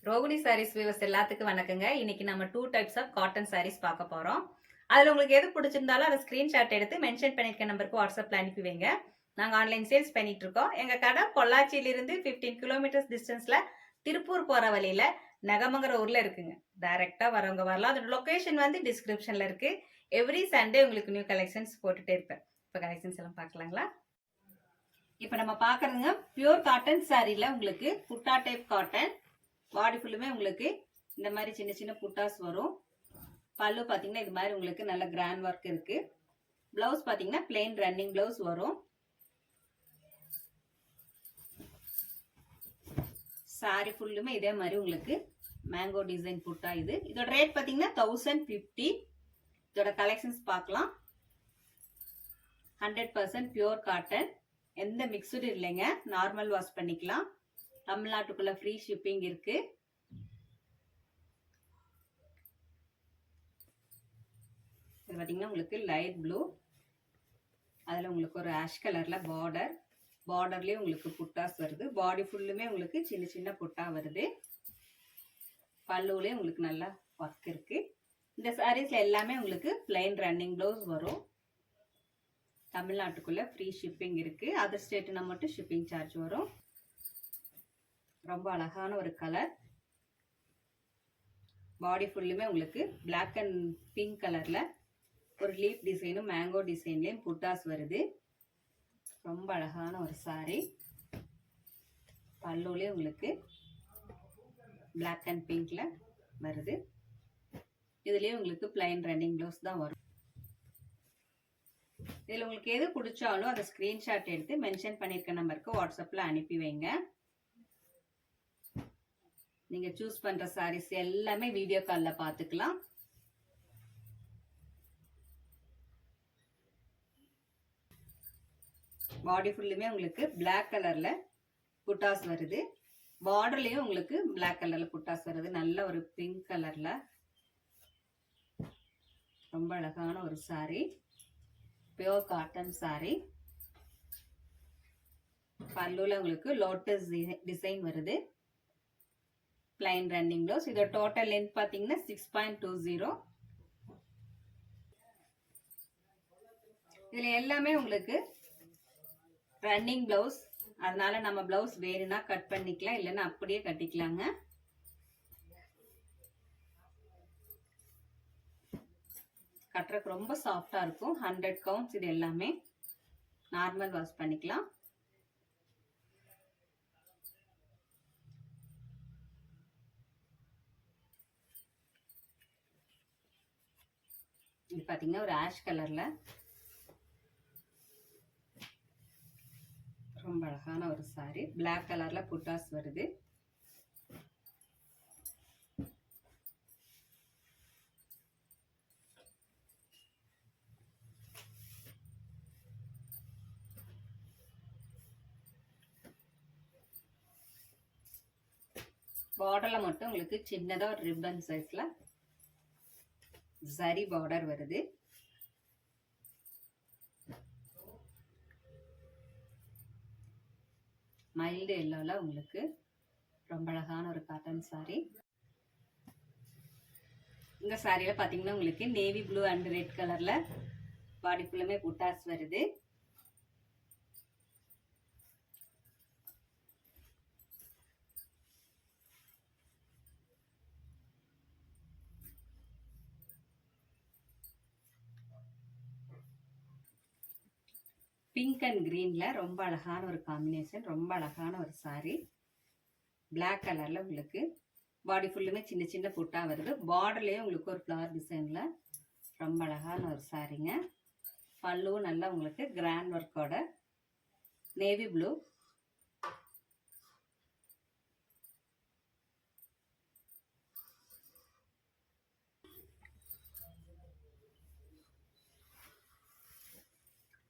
Rohini saris viewers எல்லாத்துக்கும் வணக்கங்க. இன்னைக்கு நம்ம 2 டைப்ஸ் ஆஃப் காட்டன் சாரீஸ் பார்க்க போறோம். அதுல உங்களுக்கு எது பிடிச்சிருந்தாலும் அதை ஸ்கிரீன்ஷாட் எடுத்து மென்ஷன் பண்ணிருக்க நம்பருக்கு வாட்ஸ்அப்ல அனுப்பி வைங்க. நாங்க ஆன்லைன் சேல்ஸ் பண்ணிட்டு இருக்கோம். எங்க கடை பொள்ளாச்சியிலிருந்து 15 கிலோமீட்டர்ஸ் டிஸ்டன்ஸ்ல திருப்பூர் போற வழியில நெகமங்கர ஊர்ல இருக்குங்க. டைரக்டா வரவங்க வரலாம். அதோட லொகேஷன் வந்து டிஸ்கிரிப்ஷன்ல இருக்கு. எவ்ரி சண்டே உங்களுக்கு நியூ கலெக்ஷன்ஸ் போட்டுட்டே இருப்பேன். இப்போ கலெக்ஷன்ஸ் எல்லாம் பார்க்கலாங்களா? இப்போ நம்ம பார்க்கறதுங்க பியூர் காட்டன் சாரில உங்களுக்கு புட்டா டைப் காட்டன். பாடி ஃபுல்லுமே உங்களுக்கு இந்த மாதிரி சின்ன சின்ன புட்டாஸ் வரும். பல்லு பார்த்தீங்கன்னா இது மாதிரி உங்களுக்கு நல்ல கிராண்ட் ஒர்க் இருக்கு. பிளவுஸ் பார்த்தீங்கன்னா பிளெயின் ரன்னிங் பிளவுஸ் வரும். சாரி ஃபுல்லுமே இதே மாதிரி உங்களுக்கு மேங்கோ டிசைன் புட்டா இது. இதோட ரேட் பார்த்தீங்கன்னா 1050. இதோட கலெக்ஷன்ஸ் பார்க்கலாம். 100% பியூர் காட்டன், எந்த மிக்சடு இல்லைங்க. நார்மல் வாஷ் பண்ணிக்கலாம். தமிழ்நாட்டுக்குள்ள ஃப்ரீ ஷிப்பிங் இருக்கு. இது பார்த்தீங்கன்னா உங்களுக்கு லைட் ப்ளூ, அதில் உங்களுக்கு ஒரு ஆஷ் கலரில் பார்டர்லேயே உங்களுக்கு புட்டாஸ் வருது. பாடி ஃபுல்லுமே உங்களுக்கு சின்ன சின்ன புட்டா வருது. பல்லுலேயே உங்களுக்கு நல்லா ஒர்க் இருக்கு. இந்த சாரீஸில் எல்லாமே உங்களுக்கு பிளைன் ரன்னிங் ப்ளவுஸ் வரும். தமிழ்நாட்டுக்குள்ள ஃப்ரீ ஷிப்பிங் இருக்கு. அதர் ஸ்டேட்னா மட்டும் ஷிப்பிங் சார்ஜ் வரும். ரொம்ப அழகான ஒரு கலர். பாடி ஃபுல்லுமே உங்களுக்கு பிளாக் அண்ட் பிங்க் கலர்ல ஒரு லீஃப் டிசைனும் மேங்கோ டிசைன்லயும் புட்டாஸ் வருது. ரொம்ப அழகான ஒரு சாரி. பல்லுலேயே உங்களுக்கு பிளாக் அண்ட் பிங்க்ல வருது. இதுலயே உங்களுக்கு பிளைன் ரன்னிங் ப்ளவுஸ் தான் வரும். இதுல உங்களுக்கு எது பிடிச்சாலும் அதை ஸ்கிரீன்ஷாட் எடுத்து மென்ஷன் பண்ணிருக்க நம்பருக்கு வாட்ஸ்அப்ல அனுப்பி வைங்க. நீங்க சூஸ் பண்ற சாரீஸ் எல்லாமே வீடியோ கால்ல பாத்துக்கலாம். பாடி ஃபுல்லுமே உங்களுக்கு பிளாக் கலர்ல புட்டாஸ் வருது. பார்டர்லயும் உங்களுக்கு பிளாக் கலர்ல புட்டாஸ் வருது. நல்ல ஒரு பிங்க் கலர்ல ரொம்ப அழகான ஒரு சாரி. Pure cotton sorry. பல்லுல உங்களுக்கு லோட்டஸ் டிசைன் வருது. Plain running blouse. இதோட டோட்டல் லென்த் பார்த்தீங்கன்னா 6.20. இதுல எல்லாமே உங்களுக்கு ரன்னிங் பிளவுஸ். அதனால நம்ம பிளவுஸ் வேணும்னா கட் பண்ணிக்கலாம், இல்லைன்னா அப்படியே கட்டிக்கலாங்க. கட்டுறதுக்கு ரொம்ப சாஃப்டா இருக்கும். 100 கவுண்ட்ஸ். இது எல்லாமே நார்மல் வாஷ் பண்ணிக்கலாம். இது பாத்தீங்கன்னா ஒரு ஆஷ் கலர்ல ரொம்ப அழகான ஒரு சாரி. பிளாக் கலர்ல புட்டாஸ் வருது. பார்டர்ல மட்டும் உங்களுக்கு சின்னதா ஒரு ரிப்பன் சைஸ்ல சரி பார்டர் வருது. மைல்டு எல்லோல உங்களுக்கு ரொம்ப அழகான ஒரு காட்டன் சாரி. இந்த சாரியில பாத்தீங்கன்னா உங்களுக்கு நேவி ப்ளூ அண்ட் ரெட் கலர்ல பாடி ஃபுல்லுமே புட்டாஸ் வருது. பிங்க் அண்ட் கிரீன்ல ரொம்ப அழகான ஒரு காம்பினேஷன். ரொம்ப அழகான ஒரு சாரி. பிளாக் கலர்ல உங்களுக்கு பாடி ஃபுல்லுமே சின்ன சின்ன புட்டா வருது. பார்டர்லயே உங்களுக்கு ஒரு ஃப்ளவர் டிசைன்ல ரொம்ப அழகான ஒரு சாரிங்க. பல்லுவும் நல்லா உங்களுக்கு கிராண்ட் ஒர்க்கோட navy blue.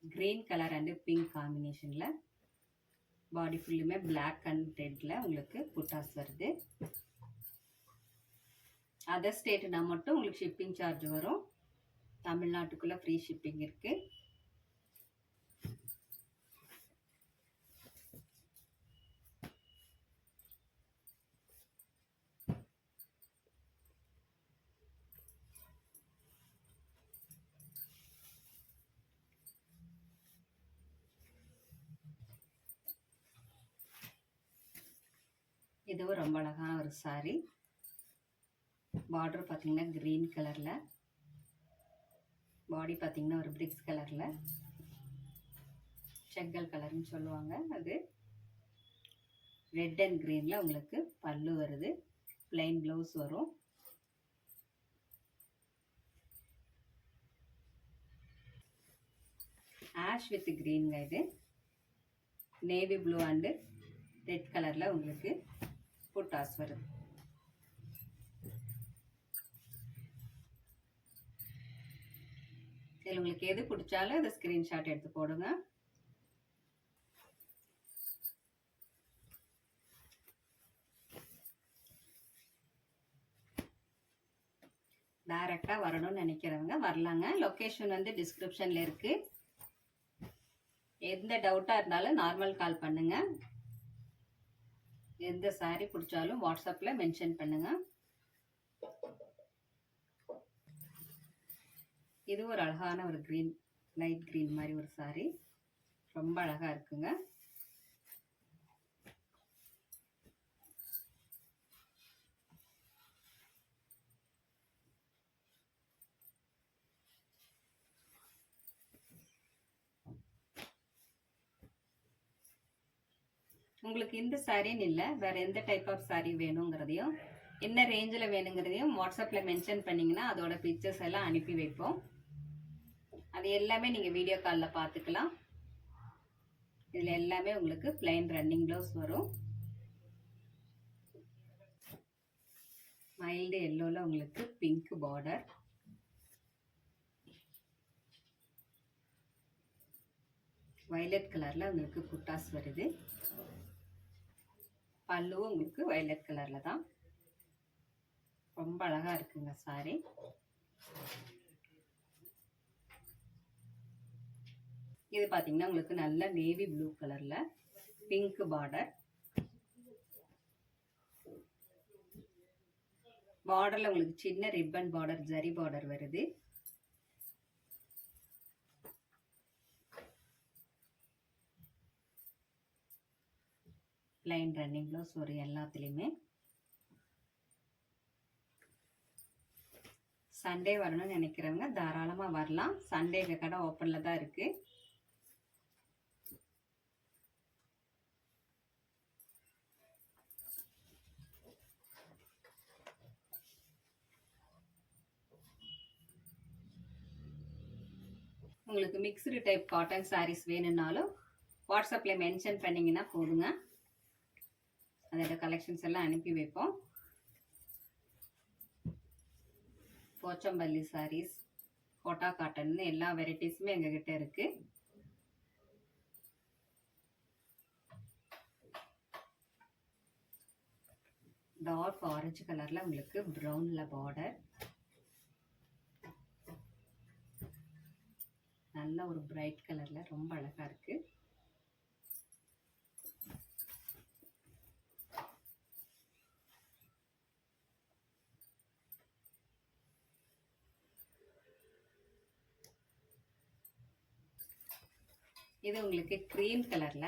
Green colour and pink காம்பினேஷன்ல பாடி ஃபுல்லுமே பிளாக் அண்ட் ரெட்ல உங்களுக்கு புட்டாஸ் வருது. அதர் ஸ்டேட்னா மட்டும் உங்களுக்கு ஷிப்பிங் சார்ஜ் வரும். தமிழ்நாட்டுக்குள்ள ஃப்ரீ ஷிப்பிங் இருக்கு. இதுவும் ரொம்ப அழகான ஒரு சாரி. பார்டர் பார்த்தீங்கன்னா க்ரீன் கலரில், பாடி பார்த்தீங்கன்னா ஒரு பிரிக்ஸ் கலரில், செங்கல் கலர்னு சொல்லுவாங்க. அது ரெட் அண்ட் க்ரீனில் உங்களுக்கு பல்லு வருது. பிளைன் ப்ளவுஸ் வரும். ஆஷ் வித் க்ரீனுங்க. இது நேவி ப்ளூ அண்டு ரெட் கலரில் உங்களுக்கு புட்டாஸ் வருது. இதில் உங்களுக்கு எது பிடிச்சாலும் அதை ஸ்க்ரீன்ஷாட் எடுத்து போடுங்க. டைரெக்டாக வரணும்னு நினைக்கிறவங்க வரலாங்க. லொக்கேஷன் வந்து டிஸ்கிரிப்ஷனில் இருக்குது. எந்த டவுட்டாக இருந்தாலும் நார்மல் கால் பண்ணுங்கள். எந்த சாரீ பிடிச்சாலும் வாட்ஸ்அப்பில் மென்ஷன் பண்ணுங்கள். இது ஒரு அழகான ஒரு க்ரீன், லைட் க்ரீன் மாதிரி ஒரு சாரீ. ரொம்ப அழகாக இருக்குங்க. உங்களுக்கு இந்த சாரின்னு இல்லை, வேறு எந்த டைப் ஆஃப் சாரீ வேணுங்கிறதையும் என்ன ரேஞ்சில் வேணுங்கிறதையும் வாட்ஸ்அப்பில் மென்ஷன் பண்ணிங்கன்னா அதோட பிக்சர்ஸ் எல்லாம் அனுப்பி வைப்போம். அது எல்லாமே நீங்கள் வீடியோ காலில் பார்த்துக்கலாம். இதில் எல்லாமே உங்களுக்கு பிளைன் ரன்னிங் ப்ளவுஸ் வரும். மைல்டு எல்லோவில் உங்களுக்கு பிங்க் பார்டர், வயலட் கலரில் உங்களுக்கு புட்டாஸ் வருது. பல்லுவும் உங்களுக்கு வயலட் கலரில் தான். ரொம்ப அழகாக இருக்குங்க சாரி. இது பார்த்தீங்கன்னா உங்களுக்கு நல்ல நேவி ப்ளூ கலரில் பிங்க் பார்டர். பார்டரில் உங்களுக்கு சின்ன ரிப்பன் பார்டர், ஜரி பார்டர் வருது. லைன் ரன்னிங் ப்ளவுஸ் ஒரு எல்லாத்துலேயுமே. சண்டே வரணும்னு நினைக்கிறவங்க தாராளமாக வரலாம். சண்டே எங்கள் கடை ஓப்பனில் தான் இருக்குது. உங்களுக்கு மிக்ஸ்டு டைப் காட்டன் சாரீஸ் வேணும்னாலும் வாட்ஸ்அப்பில் மென்ஷன் பண்ணிங்கன்னா போதுங்க. அதோட கலெக்ஷன்ஸ் எல்லாம் அனுப்பி வைப்போம். போச்சம்பள்ளி சாரீஸ், கோட்டா காட்டன் எல்லா வெரைட்டிஸுமே எங்ககிட்ட இருக்கு. டார்க் ஆரஞ்சு கலர்ல உங்களுக்கு ப்ரௌன்ல பார்டர், நல்ல ஒரு பிரைட் கலர்ல ரொம்ப அழகா இருக்கு. இது உங்களுக்கு கிரீம் கலர்ல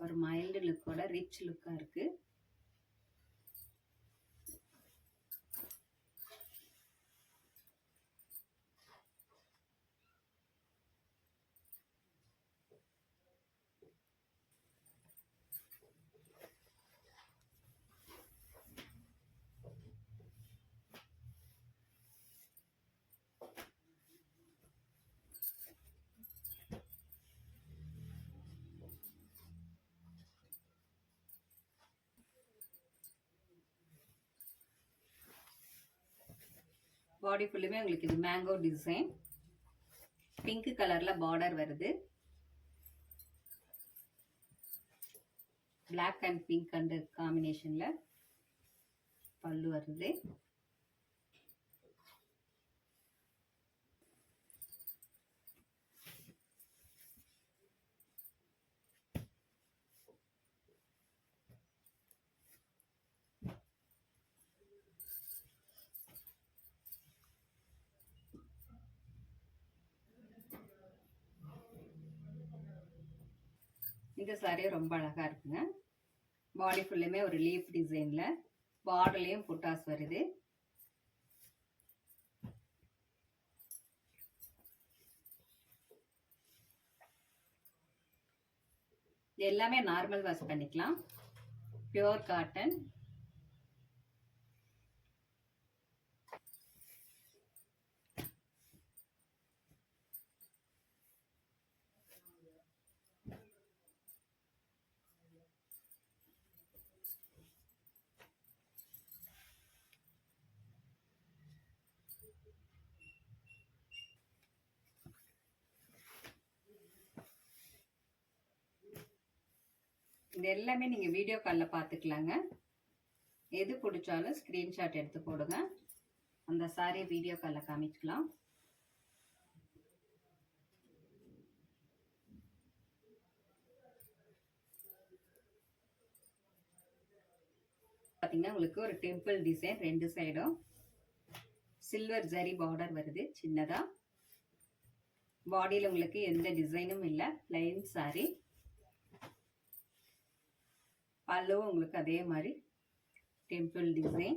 ஒரு மைல்டு லுக்கோட ரிச் லுக்கா இருக்கு. பாடி ஃபுல்லுமே உங்களுக்கு இது மேங்கோ டிசைன், பிங்க் கலர்ல பார்டர் வருது. பிளாக் அண்ட் பிங்க் அண்ட் காம்பினேஷன்ல பல்லு வருது. இந்த சாரியும் ரொம்ப அழகா இருக்குங்க. பாடி ஃபுல்லுமே ஒரு லீஃப் டிசைன்ல பார்டர்லயும் புட்டாஸ் வருது. எல்லாமே நார்மல் வாஷ் பண்ணிக்கலாம். Pure cotton. இது எல்லாமே நீங்கள் வீடியோ காலில் பார்த்துக்கலாங்க. எது பிடிச்சாலும் ஸ்க்ரீன்ஷாட் எடுத்து போடுங்க. அந்த சாரியை வீடியோ காலில் காமிக்கலாம். பார்த்தீங்கன்னா உங்களுக்கு ஒரு டெம்பிள் டிசைன், 2 சைடும் சில்வர் ஜரி பார்டர் வருது சின்னதா. பாடியில் உங்களுக்கு எந்த டிசைனும் இல்லை, பிளைன் சாரி. பல்லுவும் உங்களுக்கு அதே மாதிரி டெம்பிள் டிசைன்.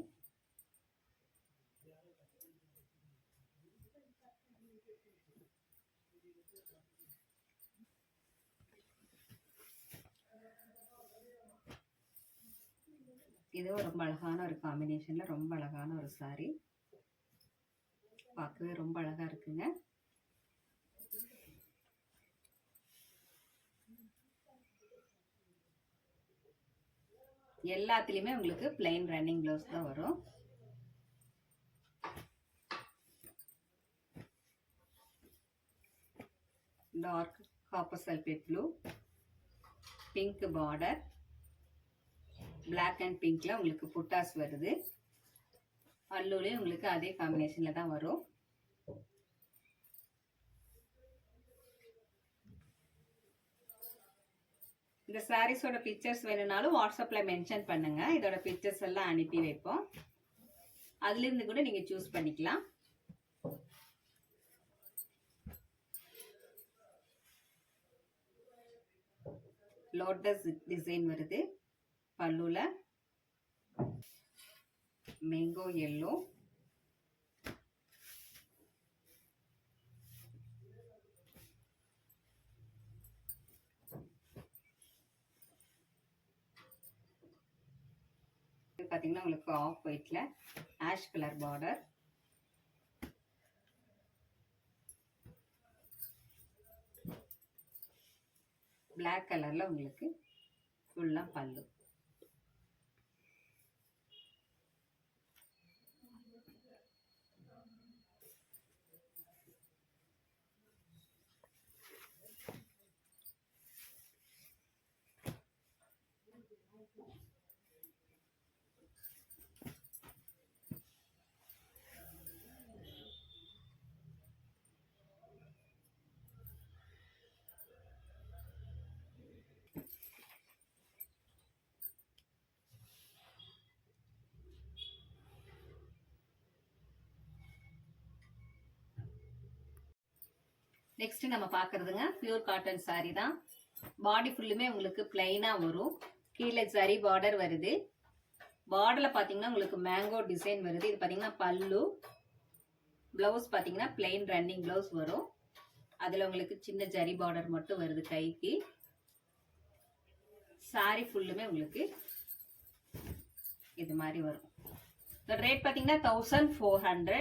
இதுவும் ரொம்ப அழகான ஒரு காம்பினேஷன்ல ரொம்ப அழகான ஒரு சாரி. பார்க்கவே ரொம்ப அழகா இருக்குங்க. எல்லாத்துலயுமே உங்களுக்கு பிளைன் ரன்னிங் ப்ளவுஸ் தான் வரும். Dark copper sulphate blue, pink border, black and பிங்க்ல உங்களுக்கு புட்டாஸ் வருது. பல்லுலயும் உங்களுக்கு அதே காம்பினேஷன்ல தான் வரும். இந்த சாரீஸோட பிக்சர்ஸ் வேணும்னாலும் வாட்ஸ்அப்ல மென்ஷன் பண்ணுங்க. இதோட பிக்சர்ஸ் எல்லாம் அனுப்பி வைப்போம். அதுல இருந்து கூட நீங்க சூஸ் பண்ணிக்கலாம். லோட்டஸ் டிசைன் வருது பல்லுல. மேங்கோ எல்லோ, பாத்தீங்கன்னா உங்களுக்கு ஆஃப் ஒயிட்ல ஆஷ் கலர் பார்டர். பிளாக் கலர்ல உங்களுக்கு ஃபுல்லா பல்லு. நெக்ஸ்ட் நம்ம பாக்குறதுங்க பியூர் காட்டன் சாரி தான். பாடி ஃபுல்லுமே உங்களுக்கு பிளைனா வரும். கீழே ஜரி பார்டர் வருது. பார்டர்ல பாத்தீங்கன்னா உங்களுக்கு மேங்கோ டிசைன் வருது. இது பாத்தீங்கன்னா பல்லு. பிளவுஸ் பாத்தீங்கன்னா பிளைன் ரன்னிங் பிளவுஸ் வரும். அதுல உங்களுக்கு சின்ன ஜரி பார்டர் மட்டும் வருது கைக்கு. சாரி ஃபுல்லுமே உங்களுக்கு இது மாதிரி வரும். ரேட் பாத்தீங்கன்னா 1400.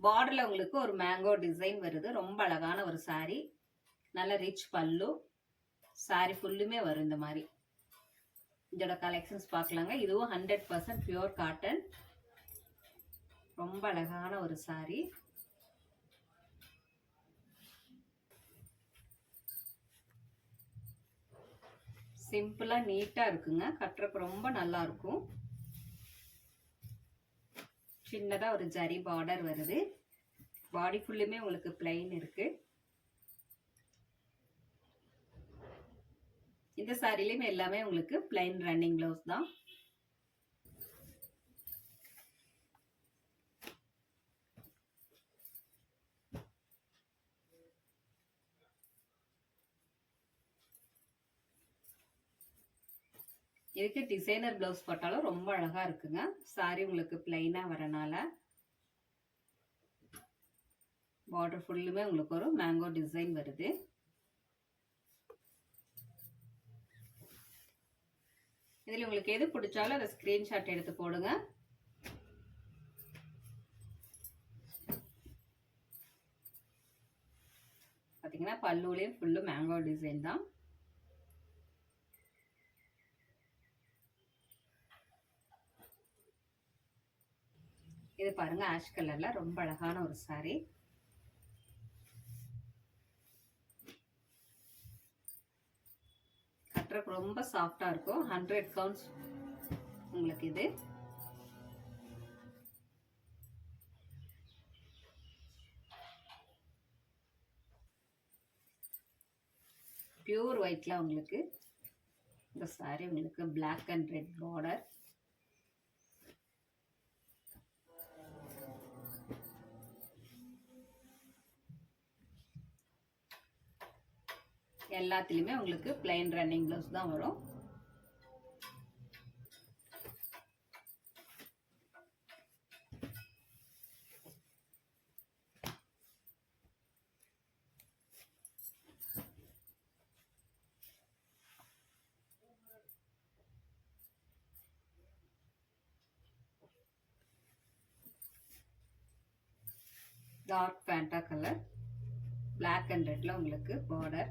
பார்டர்ல உங்களுக்கு ஒரு மேங்கோ டிசைன் வருது. ரொம்ப அழகான ஒரு சாரி. நல்ல ரிச் பல்லு. சாரி ஃபுல்லுமே வரும் இந்த மாதிரி. இதோட கலெக்ஷன்ஸ் பார்க்கலாங்க. இதுவும் 100% பியூர் காட்டன். ரொம்ப அழகான ஒரு சாரி. சிம்பிளா நீட்டா இருக்குங்க. கட்டுறப்ப ரொம்ப நல்லா இருக்கும். சின்னதா ஒரு ஜரி பார்டர் வருது. பாடி ஃபுல்லுமே உங்களுக்கு பிளைன் இருக்கு. இந்த சாரிலயுமே எல்லாமே உங்களுக்கு பிளைன் ரன்னிங் பிளவுஸ் தான். இதுக்கு டிசைனர் ப்ளவுஸ் போட்டாலும் ரொம்ப அழகா இருக்குங்க. சாரி உங்களுக்கு பிளைனா வரனால பார்டர் ஃபுல்லுமே உங்களுக்கு ஒரு மேங்கோ டிசைன் வருது. இதில் உங்களுக்கு எது பிடிச்சாலும் அதை ஸ்க்ரீன்ஷாட் எடுத்து போடுங்க. பார்த்தீங்கன்னா பல்லுலேயும் ஃபுல்லு மேங்கோ டிசைன் தான். இது பாருங்க ஆஷ் கலர்ல ரொம்ப அழகான ஒரு சாரி. கட்டுறதுக்கு ரொம்ப சாஃப்டா இருக்கும். 100 கவுண்ட்ஸ் உங்களுக்கு இது. பியூர் ஒயிட்ல உங்களுக்கு இந்த சாரி உங்களுக்கு பிளாக் அண்ட் ரெட் பார்டர். எல்லாத்துலயுமே உங்களுக்கு பிளைன் ரன்னிங் ப்ளவுஸ் தான் வரும். Dark Fanta colour, black and ரெட்ல உங்களுக்கு பார்டர்.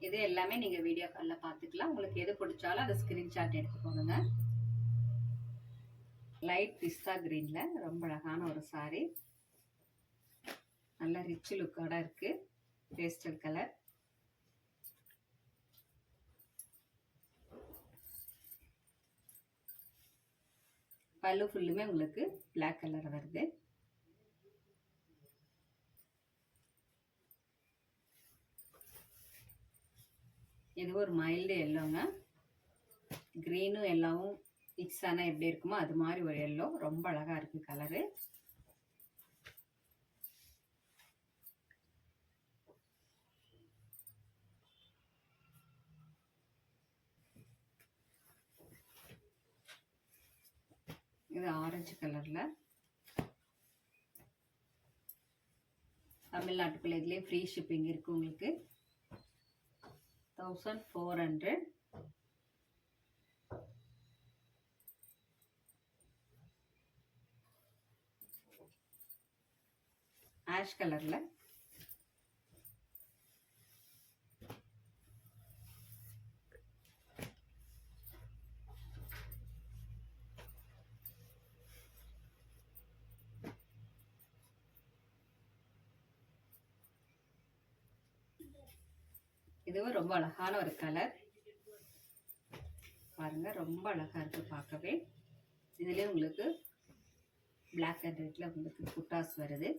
இது எல்லாமே நீங்க வீடியோ கால்ல பாத்துக்கலாம். உங்களுக்கு எது பிடிச்சாலும் அதை ஸ்கிரீன்ஷாட் எடுத்து போடுங்க. லைட் பிஸ்தா கிரீன்ல ரொம்ப அழகான ஒரு சாரி. நல்ல ரிச் லுக்கோட இருக்கு. Pastel colour. பல்லு ஃபுல்லுமே உங்களுக்கு பிளாக் கலர் வருது. இது ஒரு மைல்டு எல்லோங்க. கிரீனும் எல்லோவும் மிக்ஸ் ஆனா எப்படி இருக்குமோ அது மாதிரி ஒரு எல்லோ. ரொம்ப அழகா இருக்கு கலரு. இது ஆரஞ்சு கலர்ல. தமிழ்நாட்டுக்குள்ள இதுலயே ஃப்ரீ ஷிப்பிங் இருக்கு உங்களுக்கு. 1400. ஆஷ் கலர்ல. இதுவும் ரொம்ப அழகான ஒரு கலர் பாருங்க. ரொம்ப அழகா இருக்கு பார்க்கவே. இதுலயே உங்களுக்கு பிளாக் அண்ட் ரெட்ல உங்களுக்கு புட்டாஸ் வருது.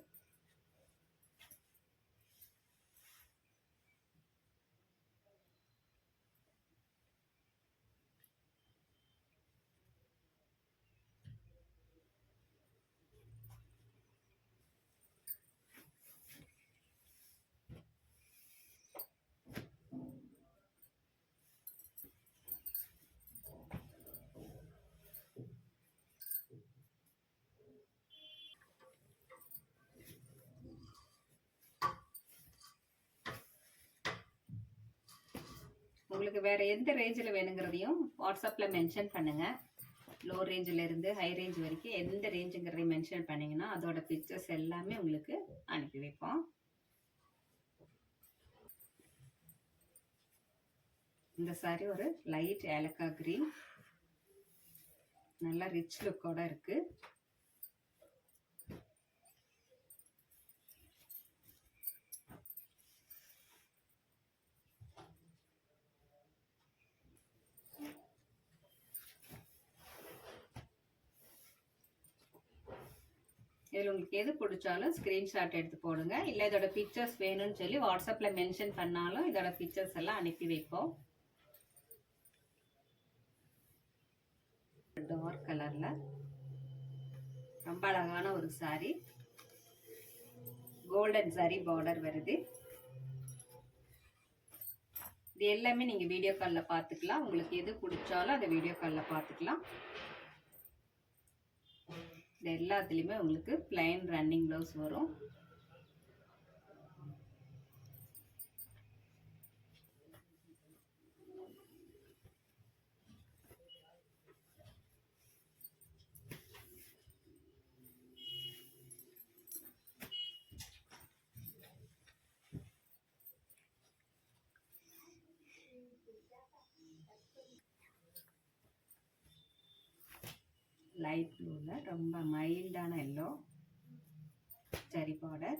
உங்களுக்கு வேற எந்த ரேஞ்சில் வேணுங்கிறதையும் வாட்ஸ்அப்பில் மென்ஷன் பண்ணுங்க. லோ ரேஞ்சில் இருந்து ஹை ரேஞ்ச் வரைக்கும் எந்த ரேஞ்சுங்கிறதையும் மென்ஷன் பண்ணிங்கன்னா அதோட பிக்சர்ஸ் எல்லாமே உங்களுக்கு அனுப்பி வைப்போம். இந்த சாரி ஒரு லைட் ஏலக்காய் கிரீன். நல்லா ரிச் லுக்கோட இருக்கு. இதில் உங்களுக்கு எது பிடிச்சாலும் ஸ்க்ரீன்ஷாட் எடுத்து போடுங்க. இல்லை இதோட பிக்சர்ஸ் வேணும்னு சொல்லி வாட்ஸ்அப்பில் மென்ஷன் பண்ணாலும் இதோட பிக்சர்ஸ் எல்லாம் அனுப்பி வைப்போம். டார்க் கலரில் ரொம்ப அழகான ஒரு சாரி. கோல்டன் சரி பார்டர் வருது. இது எல்லாமே நீங்க வீடியோ கால்ல பார்த்துக்கலாம். உங்களுக்கு எது பிடிச்சாலும் அதை வீடியோ கால்ல பார்த்துக்கலாம். இது எல்லாத்துலயுமே உங்களுக்கு பிளைன் ரன்னிங் பிளவுஸ் வரும். லைட் ப்ளூல ரொம்ப மைல்டான எல்லோ சரி பார்டர்.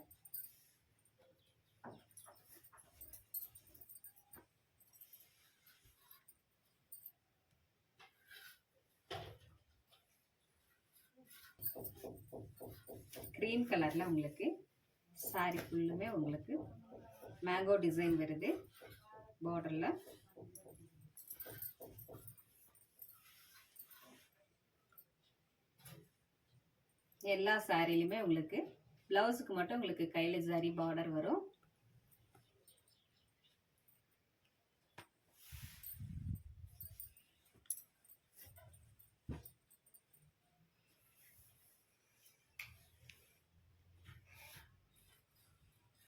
கிரீம் கலர்ல உங்களுக்கு சாரி ஃபுல்லுமே உங்களுக்கு மேங்கோ டிசைன் வருது பார்டர்ல. எல்லா சாரிலுமே உங்களுக்கு பிளவுஸுக்கு மட்டும் உங்களுக்கு கையில ஜரி பார்டர் வரும்.